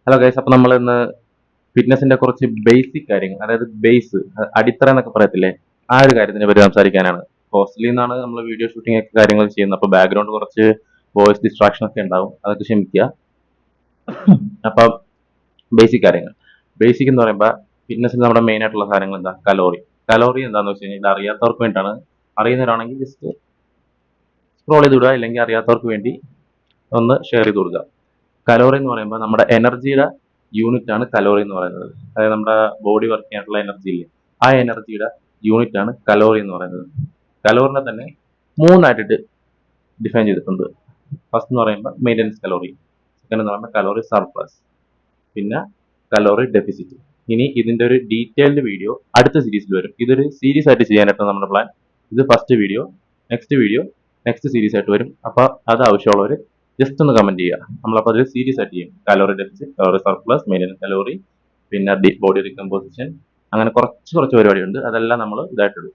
Hello guys, അപ്പോൾ നമ്മൾ ഇന്ന് ഫിറ്റ്നസിന്റെ കുറച്ച് ബേസിക് കാര്യങ്ങൾ, അതായത് ബേസ്, അടിത്തറ എന്നൊക്കെ പറയത്തില്ലേ, ആ ഒരു കാര്യത്തിനെ പറ്റി സംസാരിക്കാനാണ്. ഹോസ്റ്റലിൽ നിന്നാണ് നമ്മൾ വീഡിയോ ഷൂട്ടിംഗ് ഒക്കെ കാര്യങ്ങൾ ചെയ്യുന്നത്. അപ്പോൾ ബാക്ക്ഗ്രൗണ്ട് കുറച്ച് വോയിസ് ഡിസ്ട്രാക്ഷൻ ഒക്കെ ഉണ്ടാവും, അതൊക്കെ ക്ഷമിക്കുക. അപ്പം ബേസിക് കാര്യങ്ങൾ, ബേസിക് എന്ന് പറയുമ്പോൾ ഫിറ്റ്നസിൽ നമ്മുടെ മെയിൻ ആയിട്ടുള്ള സാധനങ്ങൾ എന്താ? കലോറി. കലോറി എന്താണെന്ന് വെച്ച് കഴിഞ്ഞാൽ ഇത് അറിയാത്തവർക്ക് വേണ്ടിയിട്ടാണ്. അറിയുന്നവരാണെങ്കിൽ ജസ്റ്റ് സ്ക്രോൾ ചെയ്ത് വിടുക, ഇല്ലെങ്കിൽ അറിയാത്തവർക്ക് വേണ്ടി ഒന്ന് ഷെയർ ചെയ്ത് കൊടുക്കുക. കലോറി എന്ന് പറയുമ്പോൾ നമ്മുടെ എനർജിയുടെ യൂണിറ്റ് ആണ് കലോറി എന്ന് പറയുന്നത്. അതായത് നമ്മുടെ ബോഡി വർക്ക് ചെയ്യാനുള്ള എനർജി ഇല്ലേ, ആ എനർജിയുടെ യൂണിറ്റ് ആണ് കലോറി എന്ന് പറയുന്നത്. കലോറിനെ തന്നെ മൂന്നായിട്ടിട്ട് ഡിഫൈൻ ചെയ്തിട്ടുണ്ട്. ഫസ്റ്റ് എന്ന് പറയുമ്പോൾ മെയിൻ്റനൻസ് കലോറി, സെക്കൻഡ് എന്ന് പറയുമ്പോൾ കലോറി സർപ്ലസ്, പിന്നെ കലോറി ഡെഫിസിറ്റ്. ഇനി ഇതിന്റെ ഒരു ഡീറ്റെയിൽഡ് വീഡിയോ അടുത്ത സീരീസിൽ വരും. ഇതൊരു സീരീസ് ആയിട്ട് ചെയ്യാനായിട്ടാണ് നമ്മുടെ പ്ലാൻ. ഇത് ഫസ്റ്റ് വീഡിയോ, നെക്സ്റ്റ് സീരീസ് ആയിട്ട് വരും. അപ്പോൾ അത് ആവശ്യമുള്ളവർ ജസ്റ്റ് ഒന്ന് കമന്റ് ചെയ്യുക. നമ്മളപ്പോൾ അത് സീരീസ് ആയിട്ട് ചെയ്യും. Calorie deficit, calorie surplus, maintenance calorie, പിന്നെ ബോഡി റീകമ്പോസിഷൻ, അങ്ങനെ കുറച്ച് പരിപാടിയുണ്ട്. അതെല്ലാം നമ്മൾ ഇതായിട്ടിടും.